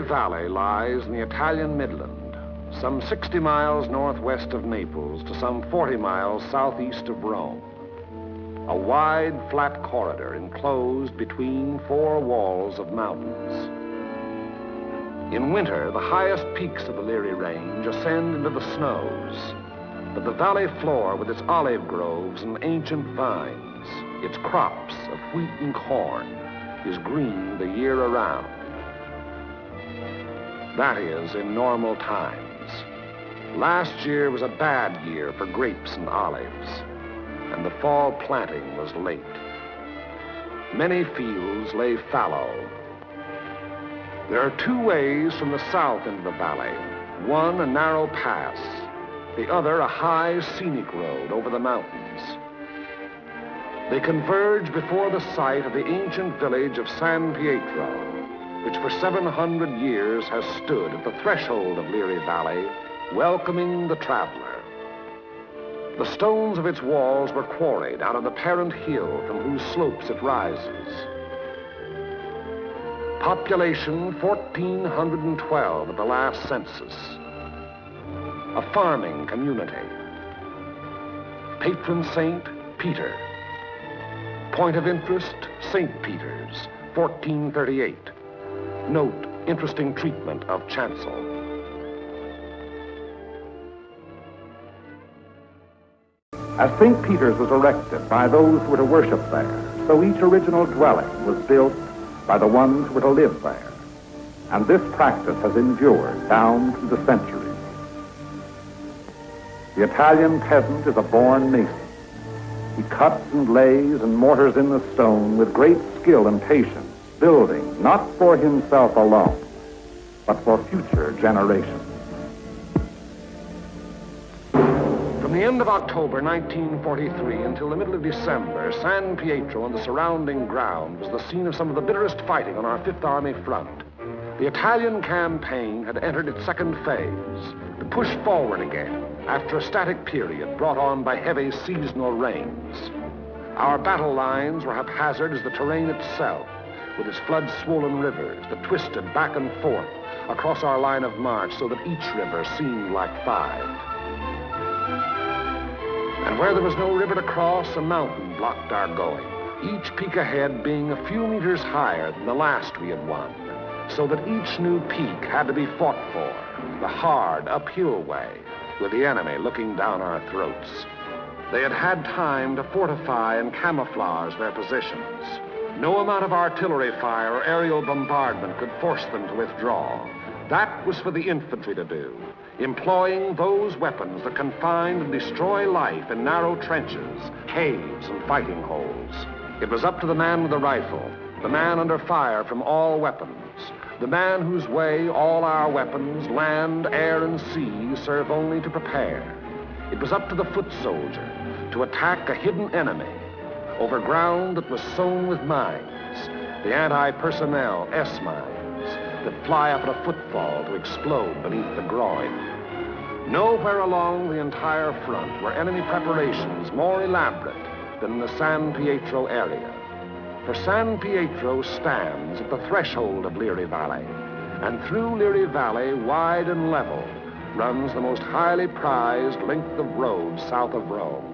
Valley lies in the Italian Midland, some 60 miles northwest of Naples to some 40 miles southeast of Rome. A wide, flat corridor enclosed between four walls of mountains. In winter, the highest peaks of the Liri Range ascend into the snows, but the valley floor with its olive groves and ancient vines, its crops of wheat and corn, is green the year around. That is, in normal times. Last year was a bad year for grapes and olives, and the fall planting was late. Many fields lay fallow. There are two ways from the south into the valley. One, a narrow pass. The other, a high, scenic road over the mountains. They converge before the site of the ancient village of San Pietro, which for 700 years has stood at the threshold of Liri Valley, welcoming the traveler. The stones of its walls were quarried out of the parent hill from whose slopes it rises. Population 1,412 at the last census. A farming community. Patron saint, Peter. Point of interest, St. Peter's, 1438. Note, interesting treatment of chancel. As St. Peter's was erected by those who were to worship there, so each original dwelling was built by the ones who were to live there. And this practice has endured down through the centuries. The Italian peasant is a born mason. He cuts and lays and mortars in the stone with great skill and patience, building not for himself alone, but for future generations. From the end of October 1943 until the middle of December, San Pietro and the surrounding ground was the scene of some of the bitterest fighting on our Fifth Army front. The Italian campaign had entered its second phase, to push forward again after a static period brought on by heavy seasonal rains. Our battle lines were haphazard as the terrain itself, with its flood-swollen rivers that twisted back and forth across our line of march so that each river seemed like five. And where there was no river to cross, a mountain blocked our going, each peak ahead being a few meters higher than the last we had won, so that each new peak had to be fought for, the hard, uphill way, with the enemy looking down our throats. They had had time to fortify and camouflage their positions. No amount of artillery fire or aerial bombardment could force them to withdraw. That was for the infantry to do, employing those weapons that confine and destroy life in narrow trenches, caves, and fighting holes. It was up to the man with the rifle, the man under fire from all weapons, the man whose way all our weapons, land, air, and sea, serve only to prepare. It was up to the foot soldier to attack a hidden enemy over ground that was sown with mines, the anti-personnel S-mines that fly up at a footfall to explode beneath the groin. Nowhere along the entire front were enemy preparations more elaborate than in the San Pietro area. For San Pietro stands at the threshold of Liri Valley, and through Liri Valley, wide and level, runs the most highly prized length of road south of Rome.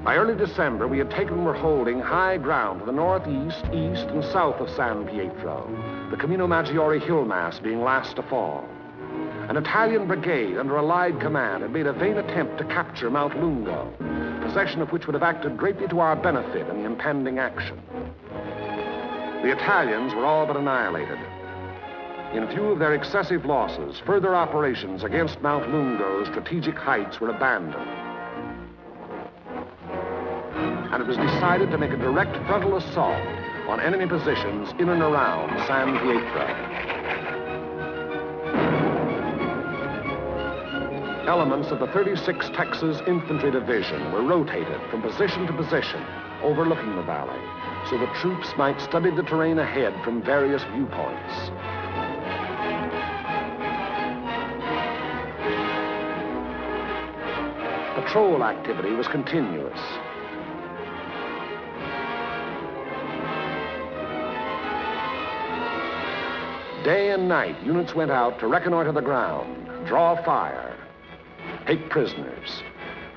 By early December, we had taken and were holding high ground to the northeast, east, and south of San Pietro, the Camino Maggiore hill mass being last to fall. An Italian brigade under Allied command had made a vain attempt to capture Mount Lungo, possession of which would have acted greatly to our benefit in the impending action. The Italians were all but annihilated. In view of their excessive losses, further operations against Mount Lungo's strategic heights were abandoned. And it was decided to make a direct frontal assault on enemy positions in and around San Pietro. Elements of the 36th Texas Infantry Division were rotated from position to position, overlooking the valley, so the troops might study the terrain ahead from various viewpoints. Patrol activity was continuous. Day and night, units went out to reconnoiter the ground, draw fire, take prisoners,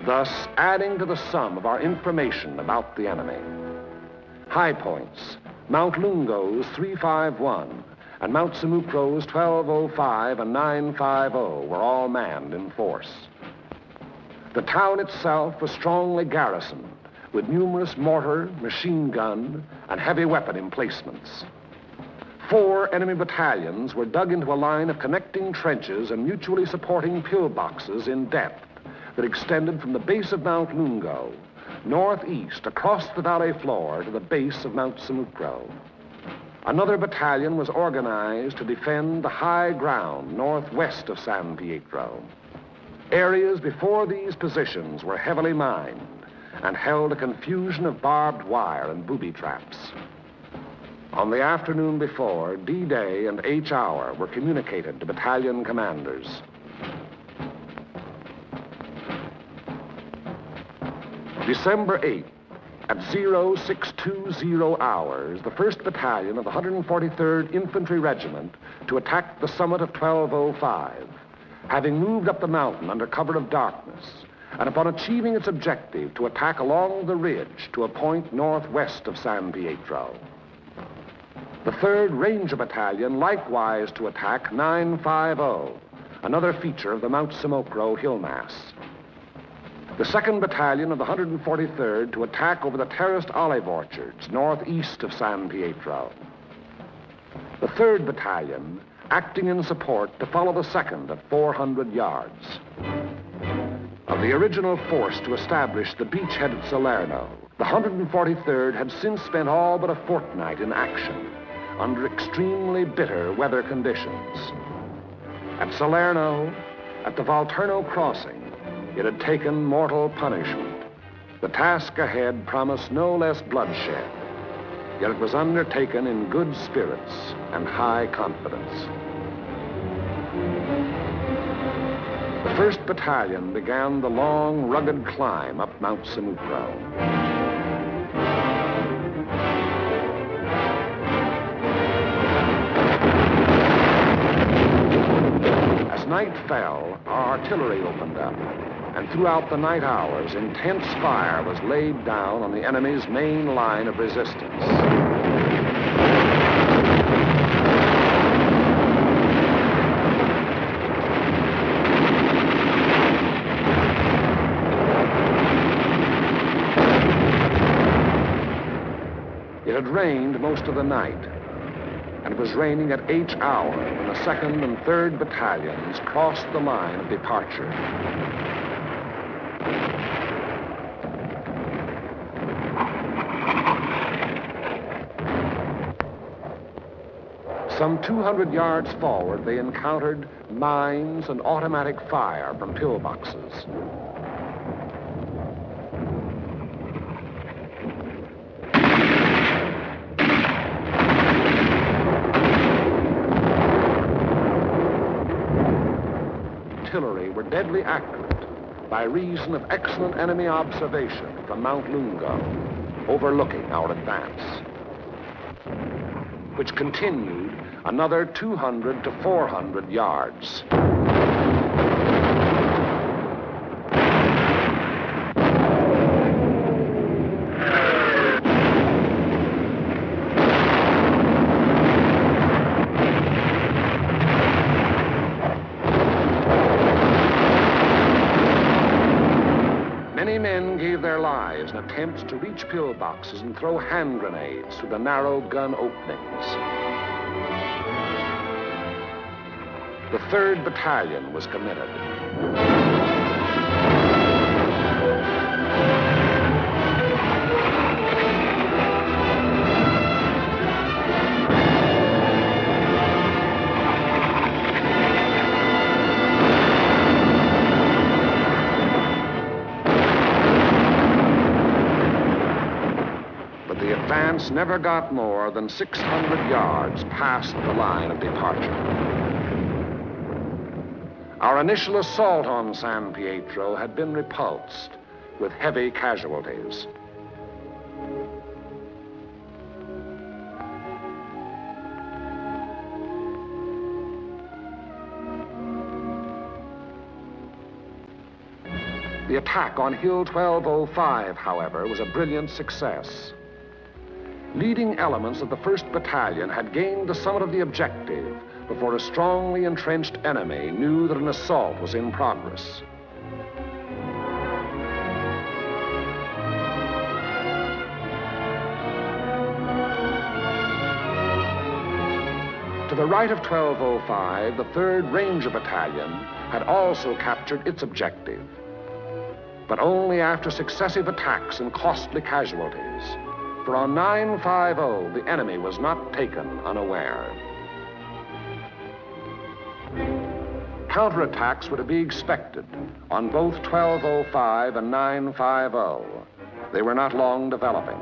thus adding to the sum of our information about the enemy. High points, Mount Lungo's 351 and Mount Samucro's 1205 and 950 were all manned in force. The town itself was strongly garrisoned with numerous mortar, machine gun, and heavy weapon emplacements. 4 enemy battalions were dug into a line of connecting trenches and mutually supporting pillboxes in depth that extended from the base of Mount Lungo, northeast across the valley floor to the base of Mount Samucro. Another battalion was organized to defend the high ground northwest of San Pietro. Areas before these positions were heavily mined and held a confusion of barbed wire and booby traps. On the afternoon before, D-Day and H-Hour were communicated to battalion commanders. December 8th, at 0620 hours, the 1st Battalion of the 143rd Infantry Regiment to attack the summit of 1205, having moved up the mountain under cover of darkness, and upon achieving its objective to attack along the ridge to a point northwest of San Pietro. The 3rd Ranger Battalion likewise to attack 950, another feature of the Mount Samucro hill mass. The 2nd Battalion of the 143rd to attack over the terraced olive orchards northeast of San Pietro. The 3rd Battalion acting in support to follow the 2nd at 400 yards. Of the original force to establish the beachhead at Salerno, the 143rd had since spent all but a fortnight in action under extremely bitter weather conditions. At Salerno, at the Volturno crossing, it had taken mortal punishment. The task ahead promised no less bloodshed, yet it was undertaken in good spirits and high confidence. The 1st Battalion began the long, rugged climb up Mount Samucro. As night fell, our artillery opened up, and throughout the night hours, intense fire was laid down on the enemy's main line of resistance. It had rained most of the night, and it was raining at H-Hour when the 2nd and 3rd Battalions crossed the line of departure. Some 200 yards forward, they encountered mines and automatic fire from pillboxes. Artillery were deadly accurate by reason of excellent enemy observation from Mount Lungo, overlooking our advance, which continued another 200 to 400 yards. Many men gave their lives in attempts to reach pillboxes and throw hand grenades through the narrow gun openings. The 3rd Battalion was committed. But the advance never got more than 600 yards past the line of departure. Our initial assault on San Pietro had been repulsed with heavy casualties. The attack on Hill 1205, however, was a brilliant success. Leading elements of the 1st Battalion had gained the summit of the objective before a strongly entrenched enemy knew that an assault was in progress. To the right of 1205, the 3rd Ranger Battalion had also captured its objective, but only after successive attacks and costly casualties. For on 950, the enemy was not taken unaware. Counterattacks were to be expected on both 1205 and 950. They were not long developing.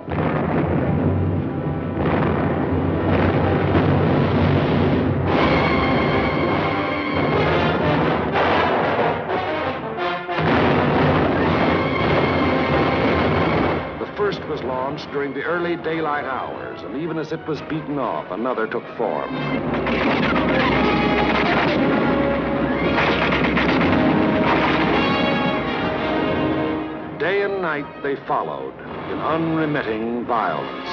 Was launched during the early daylight hours, and even as it was beaten off, another took form. Day and night they followed in unremitting violence.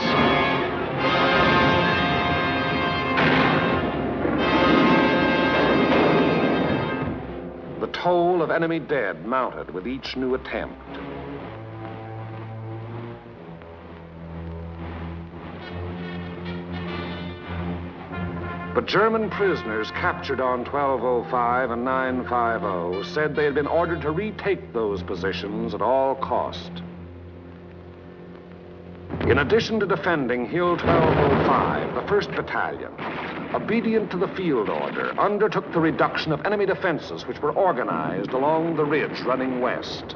The toll of enemy dead mounted with each new attempt. But German prisoners captured on 1205 and 950 said they had been ordered to retake those positions at all cost. In addition to defending Hill 1205, the 1st Battalion, obedient to the field order, undertook the reduction of enemy defenses which were organized along the ridge running west.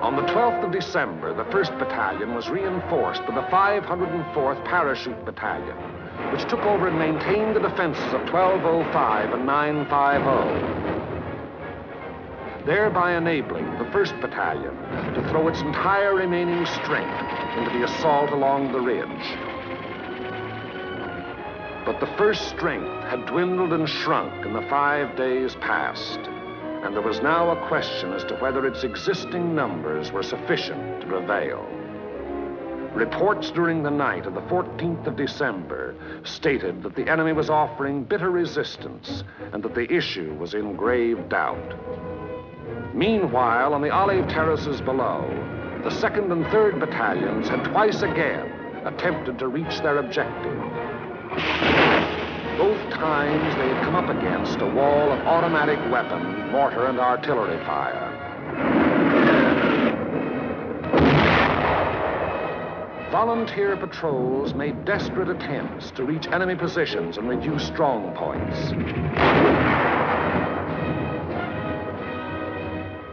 On the 12th of December, the 1st Battalion was reinforced by the 504th Parachute Battalion, which took over and maintained the defenses of 1205 and 950, thereby enabling the 1st Battalion to throw its entire remaining strength into the assault along the ridge. But the 1st strength had dwindled and shrunk in the 5 days past, and there was now a question as to whether its existing numbers were sufficient to prevail. Reports during the night of the 14th of December stated that the enemy was offering bitter resistance and that the issue was in grave doubt. Meanwhile, on the olive terraces below, the 2nd and 3rd Battalions had twice again attempted to reach their objective. Both times they had come up against a wall of automatic weapon, mortar, and artillery fire. Volunteer patrols made desperate attempts to reach enemy positions and reduce strong points.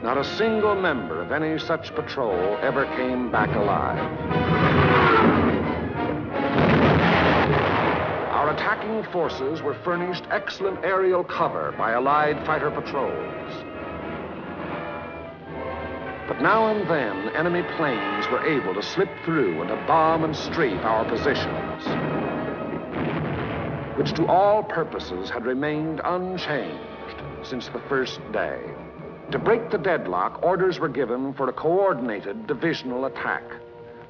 Not a single member of any such patrol ever came back alive. Our attacking forces were furnished excellent aerial cover by Allied fighter patrols. But now and then, enemy planes were able to slip through and to bomb and strafe our positions, which to all purposes had remained unchanged since the first day. To break the deadlock, orders were given for a coordinated divisional attack.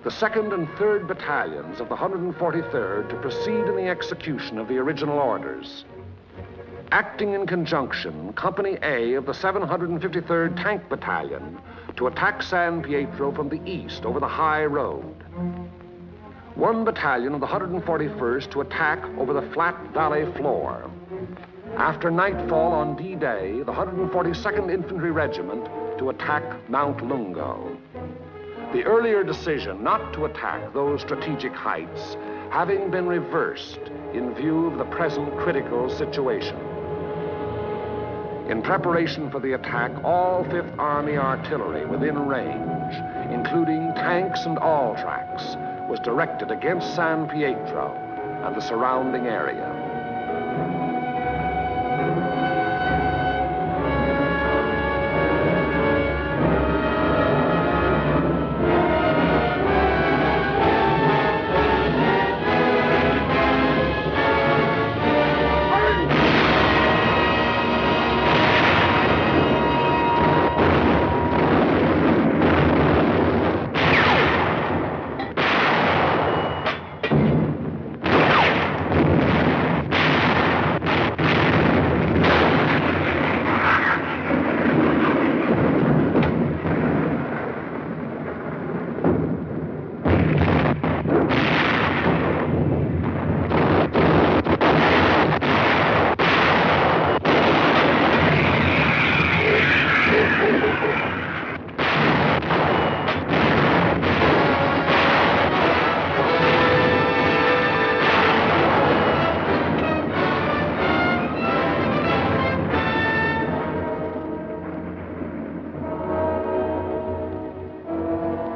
The 2nd and 3rd Battalions of the 143rd to proceed in the execution of the original orders. Acting in conjunction, Company A of the 753rd Tank Battalion to attack San Pietro from the east over the high road. 1 battalion of the 141st to attack over the flat valley floor. After nightfall on D-Day, the 142nd Infantry Regiment to attack Mount Lungo. The earlier decision not to attack those strategic heights having been reversed in view of the present critical situation. In preparation for the attack, all Fifth Army artillery within range, including tanks and all tracks, was directed against San Pietro and the surrounding area.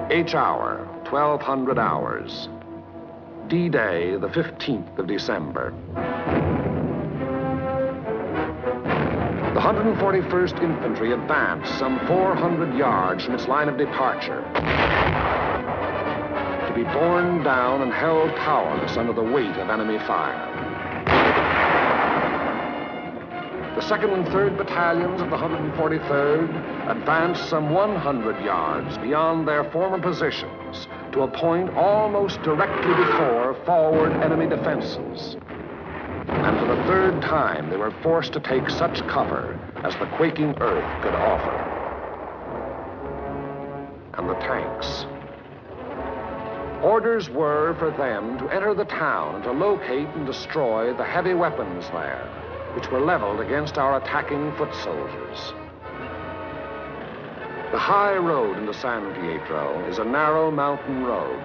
H hour, 1200 hours. D-Day, the 15th of December. The 141st Infantry advanced some 400 yards from its line of departure, to be borne down and held powerless under the weight of enemy fire. The 2nd and 3rd Battalions of the 143rd advanced some 100 yards beyond their former positions to a point almost directly before forward enemy defenses. And for the 3rd time, they were forced to take such cover as the quaking earth could offer. And the tanks. Orders were for them to enter the town and to locate and destroy the heavy weapons there, which were leveled against our attacking foot soldiers. The high road into San Pietro is a narrow mountain road,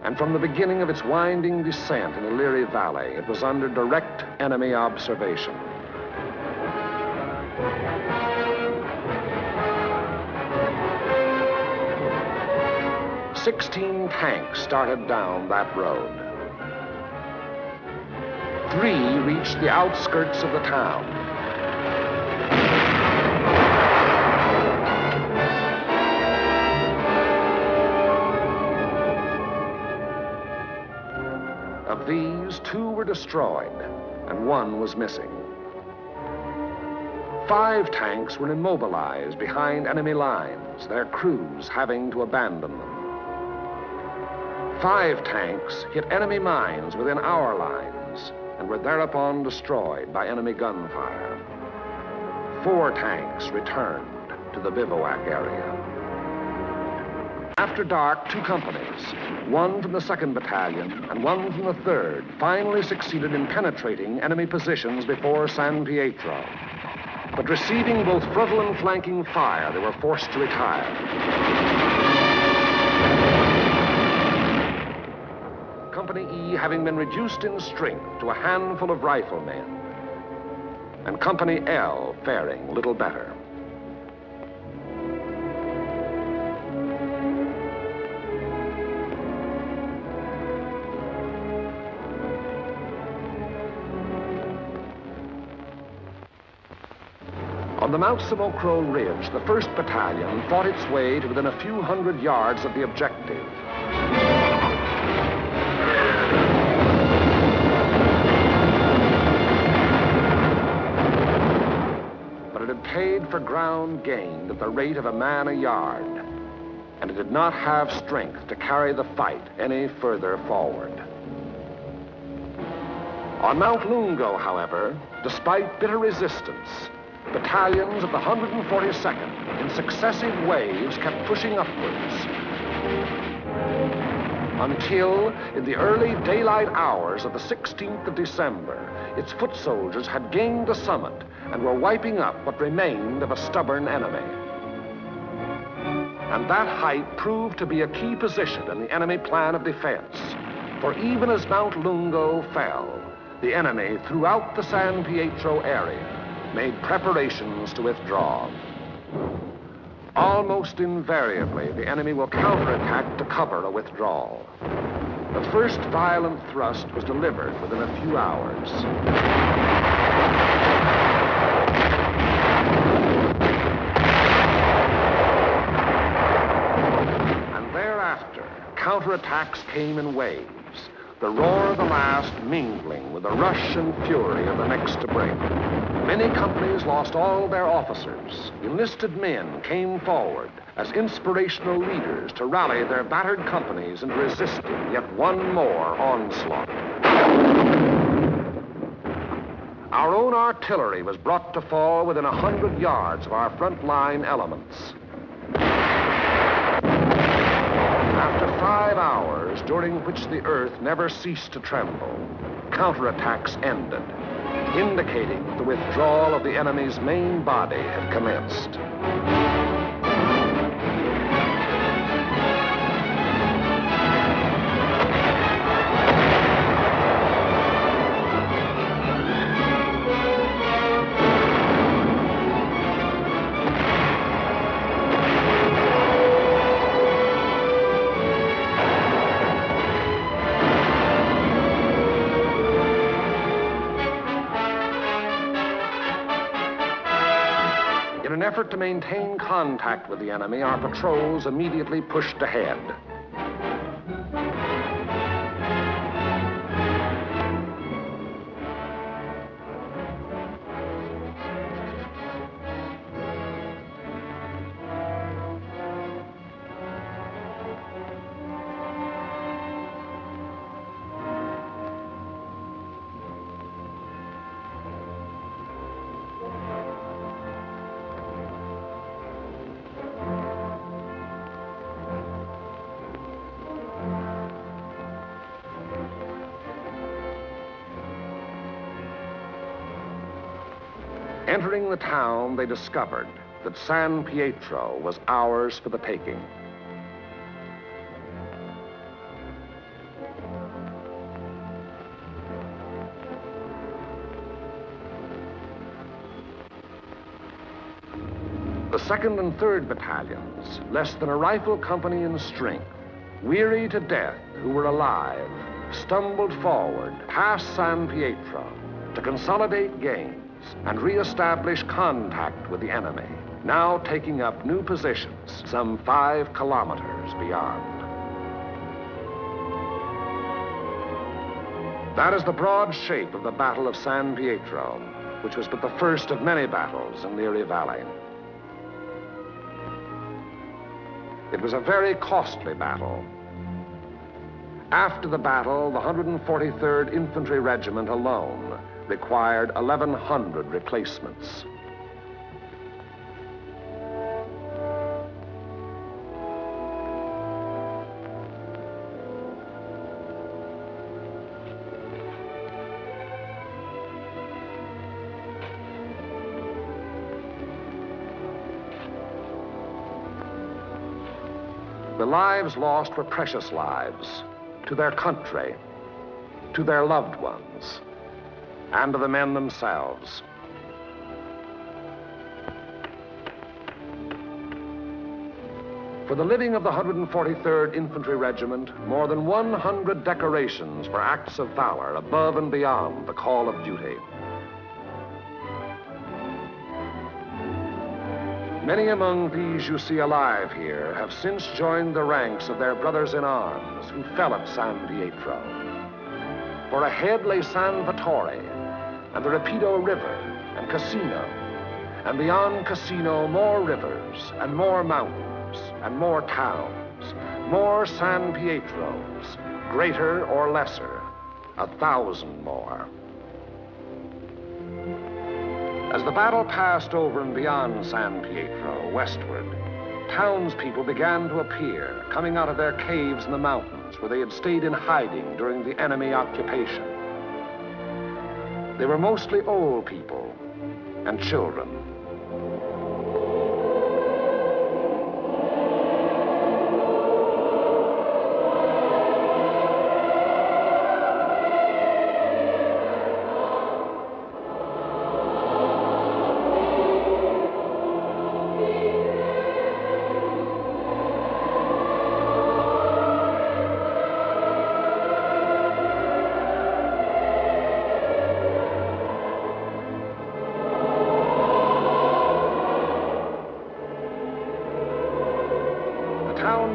and from the beginning of its winding descent in the Liri Valley, it was under direct enemy observation. "16 tanks started down that road. 3 reached the outskirts of the town. Of these, 2 were destroyed, and 1 was missing. 5 tanks were immobilized behind enemy lines, their crews having to abandon them. 5 tanks hit enemy mines within our lines and were thereupon destroyed by enemy gunfire. 4 tanks returned to the bivouac area. After dark, 2 companies, 1 from the 2nd Battalion and 1 from the 3rd, finally succeeded in penetrating enemy positions before San Pietro. But receiving both frontal and flanking fire, they were forced to retire. Company E having been reduced in strength to a handful of riflemen, and Company L faring little better. On the Mount Samocro Ridge, the 1st Battalion fought its way to within a few hundred yards of the objective. But it had paid for ground gained at the rate of a man a yard, and it did not have strength to carry the fight any further forward. On Mount Lungo, however, despite bitter resistance, battalions of the 142nd, in successive waves, kept pushing upwards, until, in the early daylight hours of the 16th of December, its foot soldiers had gained the summit and were wiping up what remained of a stubborn enemy. And that height proved to be a key position in the enemy plan of defense, for even as Mount Lungo fell, the enemy throughout the San Pietro area made preparations to withdraw. Almost invariably, the enemy will counterattack to cover a withdrawal. The first violent thrust was delivered within a few hours. And thereafter, counterattacks came in waves, the roar of the last mingling with the rush and fury of the next to break. Many companies lost all their officers. Enlisted men came forward as inspirational leaders to rally their battered companies into resisting yet one more onslaught. Our own artillery was brought to fall within 100 yards of our front-line elements. After 5 hours, during which the earth never ceased to tremble, counterattacks ended, indicating that the withdrawal of the enemy's main body had commenced. In an effort to maintain contact with the enemy, our patrols immediately pushed ahead. Entering the town, they discovered that San Pietro was ours for the taking. The 2nd and 3rd battalions, less than a rifle company in strength, weary to death who were alive, stumbled forward past San Pietro to consolidate gains and re-establish contact with the enemy, now taking up new positions some 5 kilometers beyond. That is the broad shape of the Battle of San Pietro, which was but the first of many battles in the Erie Valley. It was a very costly battle. After the battle, the 143rd Infantry Regiment alone required 1,100 replacements. The lives lost were precious lives to their country, to their loved ones, and to the men themselves. For the living of the 143rd Infantry Regiment, more than 100 decorations for acts of valor above and beyond the call of duty. Many among these you see alive here have since joined the ranks of their brothers in arms who fell at San Pietro. For ahead lay San Vittore and the Rapido River and Cassino, and beyond Cassino more rivers and more mountains and more towns, more San Pietros, greater or lesser, 1,000 more. As the battle passed over and beyond San Pietro, westward, townspeople began to appear, coming out of their caves in the mountains where they had stayed in hiding during the enemy occupation. They were mostly old people and children.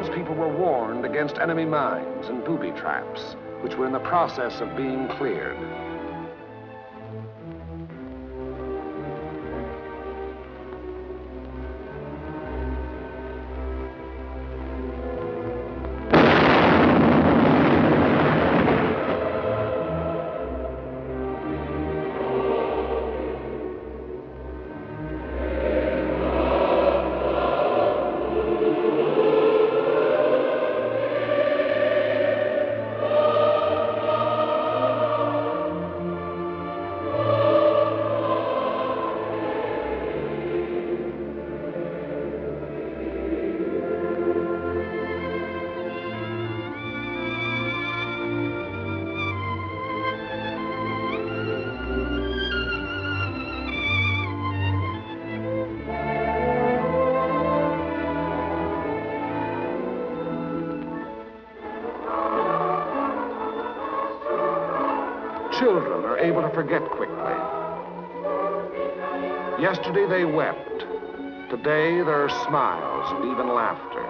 townspeople were warned against enemy mines and booby traps, which were in the process of being cleared. Children are able to forget quickly. Yesterday they wept. Today there are smiles and even laughter.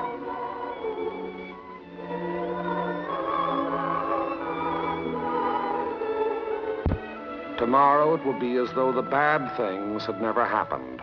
Tomorrow it will be as though the bad things had never happened.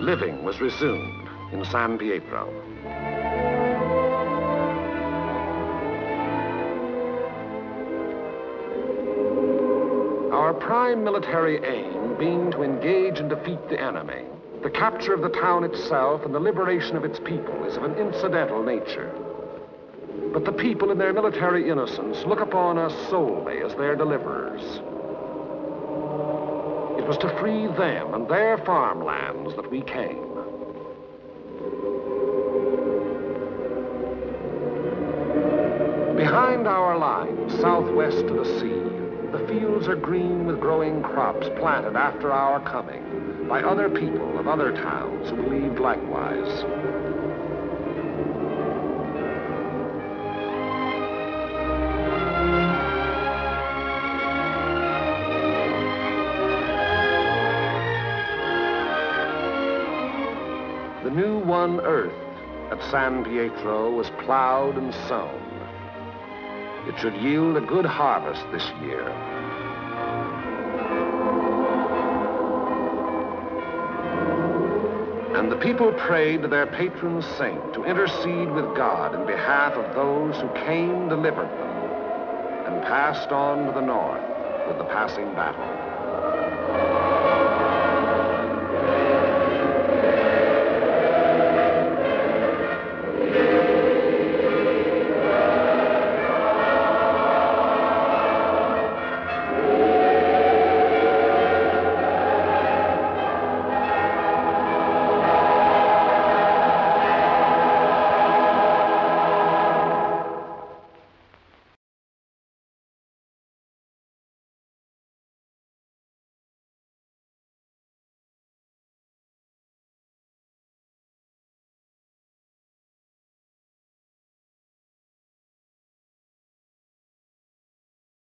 Living was resumed in San Pietro. Our prime military aim being to engage and defeat the enemy, the capture of the town itself and the liberation of its people is of an incidental nature. But the people in their military innocence look upon us solely as their deliverers. It was to free them and their farmlands that we came. Behind our lines, southwest to the sea, the fields are green with growing crops planted after our coming by other people of other towns who believed likewise. The new won earth at San Pietro was plowed and sown. It should yield a good harvest this year. And the people prayed to their patron saint to intercede with God in behalf of those who came, delivered them, and passed on to the north with the passing battle.